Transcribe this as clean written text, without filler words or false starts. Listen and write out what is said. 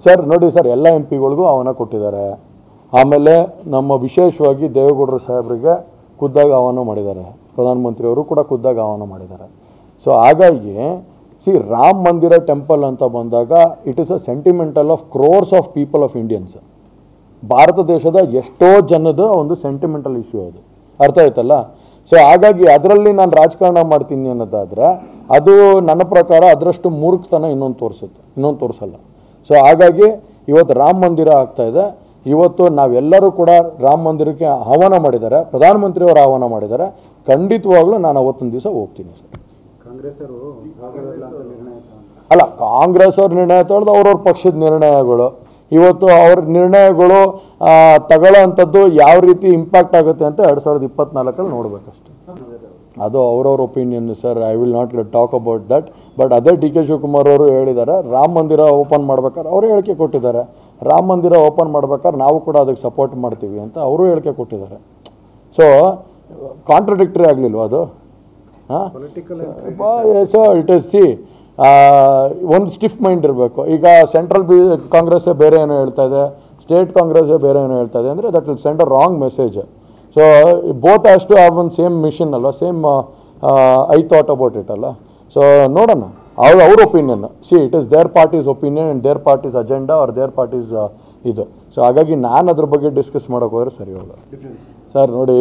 Sir ನೋಡಿ sir, ಎಲ್ಲ M ಪಿಗಳಿಗೂ ಆಹ್ವಾನ ಕೊಟ್ಟಿದ್ದಾರೆ. ಆಮೇಲೆ ನಮ್ಮ ವಿಶೇಷವಾಗಿ ದೇವೇಗೌಡರು ಸಾಹೇಬರಿಗೆ ಖುದ್ದಾಗಿ ಆಹ್ವಾನ ಮಾಡಿದ್ದಾರೆ. ಪ್ರಧಾನಮಂತ್ರಿಯವರು ಕೂಡ ಖುದ್ದಾಗಿ ಆಹ್ವಾನ ಮಾಡಿದ್ದಾರೆ. ಸೊ ಹಾಗಾಗಿ ರಾಮ ಮಂದಿರ ಟೆಂಪಲ್ ಅಂತ ಬಂದಾಗ it is a sentimental of crores of people of Indians. Bharat ದೇಶದ ಎಷ್ಟೋ ಜನದ ಒಂದು ಸೆಂಟಿಮೆಂಟಲ್ ಇಶ್ಯೂ ಅದು, ಅರ್ಥ ಆಯ್ತಲ್ಲ. ಸೊ ಹಾಗಾಗಿ ಅದರಲ್ಲಿ ನಾನು ರಾಜಕಾರಣ ಮಾಡ್ತೀನಿ ಅನ್ನೋದಾದರೆ ಅದು ನನ್ನ ಪ್ರಕಾರ ಅದರಷ್ಟು ಮೂರ್ಖತನ ಇನ್ನೊಂದು ತೋರಿಸಲ್ಲ. ಸೊ ಹಾಗಾಗಿ ಇವತ್ತು ರಾಮ ಮಂದಿರ ಆಗ್ತಾಯಿದೆ. ಇವತ್ತು ನಾವೆಲ್ಲರೂ ಕೂಡ ರಾಮ ಮಂದಿರಕ್ಕೆ ಆಹ್ವಾನ ಮಾಡಿದ್ದಾರೆ, ಪ್ರಧಾನಮಂತ್ರಿಯವರು ಆಹ್ವಾನ ಮಾಡಿದ್ದಾರೆ. ಖಂಡಿತವಾಗ್ಲೂ ನಾನು ಅವತ್ತೊಂದು ದಿವಸ ಹೋಗ್ತೀನಿ ಸರ್. ಅಲ್ಲ, ಕಾಂಗ್ರೆಸ್ ಅವ್ರ ನಿರ್ಣಯ ತಗೊಳ್ಳೋದು ಅವ್ರವ್ರ ಪಕ್ಷದ ನಿರ್ಣಯಗಳು. ಇವತ್ತು ಅವ್ರ ನಿರ್ಣಯಗಳು ತಗೊಳ್ಳೋ ಅಂಥದ್ದು ಯಾವ ರೀತಿ ಇಂಪ್ಯಾಕ್ಟ್ ಆಗುತ್ತೆ ಅಂತ 2024 ನೋಡಬೇಕಷ್ಟೆ. ಅದು ಅವ್ರವ್ರ opinion sir. I will not talk about that. But ಅದೇ ಡಿ ಕೆ ಶಿವಕುಮಾರ್ ಅವರು ಹೇಳಿದ್ದಾರೆ, ರಾಮ ಮಂದಿರ ಓಪನ್ ಮಾಡ್ಬೇಕಾದ್ರೆ ಅವರು ಹೇಳಿಕೆ ಕೊಟ್ಟಿದ್ದಾರೆ. ರಾಮ ಮಂದಿರ ಓಪನ್ ಮಾಡ್ಬೇಕಾದ್ರೆ ನಾವು ಕೂಡ ಅದಕ್ಕೆ ಸಪೋರ್ಟ್ ಮಾಡ್ತೀವಿ ಅಂತ ಅವರು ಹೇಳಿಕೆ ಕೊಟ್ಟಿದ್ದಾರೆ. ಸೊ ಕಾಂಟ್ರಡಿಕ್ಟರಿ ಆಗಲಿಲ್ವ ಅದು? ಸೊ ಇಟ್ ಇಸ್ ಒಂದು ಸ್ಟಿಫ್ ಮೈಂಡ್ ಇರಬೇಕು. ಈಗ ಸೆಂಟ್ರಲ್ ಕಾಂಗ್ರೆಸ್ಸೇ ಬೇರೆ ಏನೋ ಹೇಳ್ತಾ ಇದೆ, ಸ್ಟೇಟ್ ಕಾಂಗ್ರೆಸ್ಸೇ ಬೇರೆ ಏನೋ ಹೇಳ್ತಾ ಇದೆ ಅಂದರೆ that will send a wrong message. So both has to have one same mission ಅಲ್ವಾ, same I thought about it ಅಲ್ಲ. ಸೊ ನೋಡೋಣ ಅವ್ರ opinion. It is their parties opinion and their parties agenda are their parties ಇದು. ಸೊ ಹಾಗಾಗಿ ನಾನು ಅದ್ರ ಬಗ್ಗೆ ಡಿಸ್ಕಸ್ ಮಾಡೋಕೆ ಹೋದರೆ ಸರಿ ಹೋಗಲ್ಲ ಸರ್. ನೋಡಿ,